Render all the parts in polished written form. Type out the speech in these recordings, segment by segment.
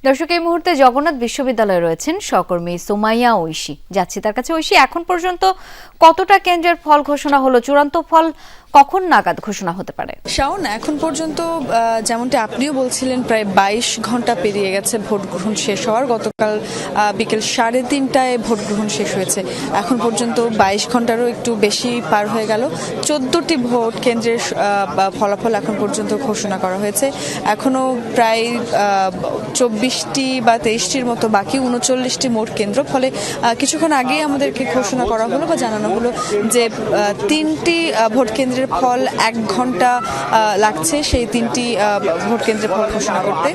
দর্শক, এই মুহূর্তে জগন্নাথ বিশ্ববিদ্যালয়ে রয়েছেন সহকর্মী সুমাইয়া ঐশী। যাচ্ছি তার কাছে। ঐশী, এখন পর্যন্ত কতটা কেন্দ্রের ফল ঘোষণা হলো? চূড়ান্ত ফল কখন নাগাদ ঘোষণা হতে পারে? শাওন, এখন পর্যন্ত যেমনটা আপনিও বলছিলেন, প্রায় 22 ঘন্টা পেরিয়ে গেছে ভোট গ্রহণ শেষ হওয়ার। গতকাল বিকেল 3:30টায় ভোট গ্রহণ শেষ হয়েছে। এখন পর্যন্ত 22 ঘন্টারও একটু বেশি পার হয়ে গেল। 14টি ভোট কেন্দ্রের ফলাফল এখন পর্যন্ত ঘোষণা করা হয়েছে। এখনো প্রায় 24টি বা 23টির মতো বাকি, 39টি মোট কেন্দ্র। ফলে কিছুক্ষণ আগেই আমাদেরকে ঘোষণা করা হলো বা জানানো হলো যে 3টি ভোট কেন্দ্রের ফল 1 ঘন্টা লাগছে সেই 3টি ভোট কেন্দ্রের ফল ঘোষণা করতে।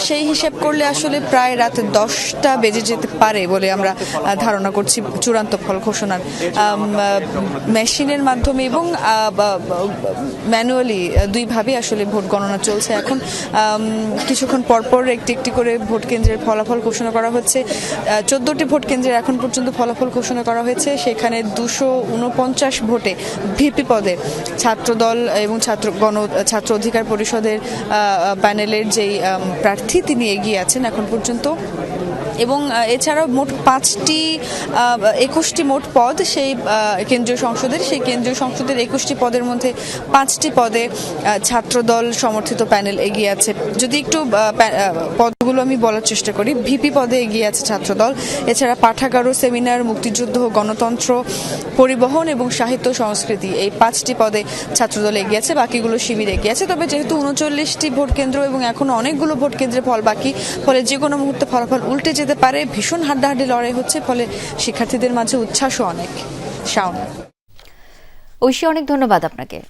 সেই হিসেব করলে আসলে প্রায় রাত 10টা বেজে যেতে পারে বলে আমরা ধারণা করছি চূড়ান্ত ফল ঘোষণার। মেশিনের মাধ্যমে এবং ম্যানুয়ালি দুইভাবে আসলে ভোট গণনা চলছে। এখন কিছুক্ষণ পরপর একটি একটি করে ভোট কেন্দ্রের ফলাফল ঘোষণা করা হচ্ছে। 14টি ভোট কেন্দ্রের এখন পর্যন্ত ফলাফল ঘোষণা করা হয়েছে। সেখানে 249 ভোটে ভিপি পদে ছাত্রদল এবং ছাত্র অধিকার পরিষদের প্যানেলের যেই প্রার্থী তিনি এগিয়ে আছেন এখন পর্যন্ত। এবং এছাড়াও মোট 21টি মোট পদ সেই কেন্দ্রীয় সংসদের 21টি পদের মধ্যে 5টি পদে ছাত্রদল সমর্থিত প্যানেল এগিয়ে আছে। যদি একটু পদগুলো আমি বলার চেষ্টা করি, ভিপি পদে এগিয়ে আছে ছাত্রদল। এছাড়া পাঠাগার ও সেমিনার, মুক্তিযুদ্ধ, গণতন্ত্র, পরিবহন এবং সাহিত্য সংস্কৃতি, এই 5টি পদে ছাত্রদল এগিয়ে আছে, বাকিগুলো শিবির এগিয়ে আছে। তবে যেহেতু 39টি ভোট কেন্দ্র এবং এখনো অনেকগুলো ভোট কেন্দ্রের ফল বাকি, ফলে যে কোনো মুহূর্তে ফলাফল উল্টে যেতে পারে। ভীষণ হাড্ডাহাড্ডি লড়াই হচ্ছে, ফলে শিক্ষার্থীদের মাঝে উচ্ছ্বাসও অনেক। শাওন। ঐশী, অনেক ধন্যবাদ আপনাকে।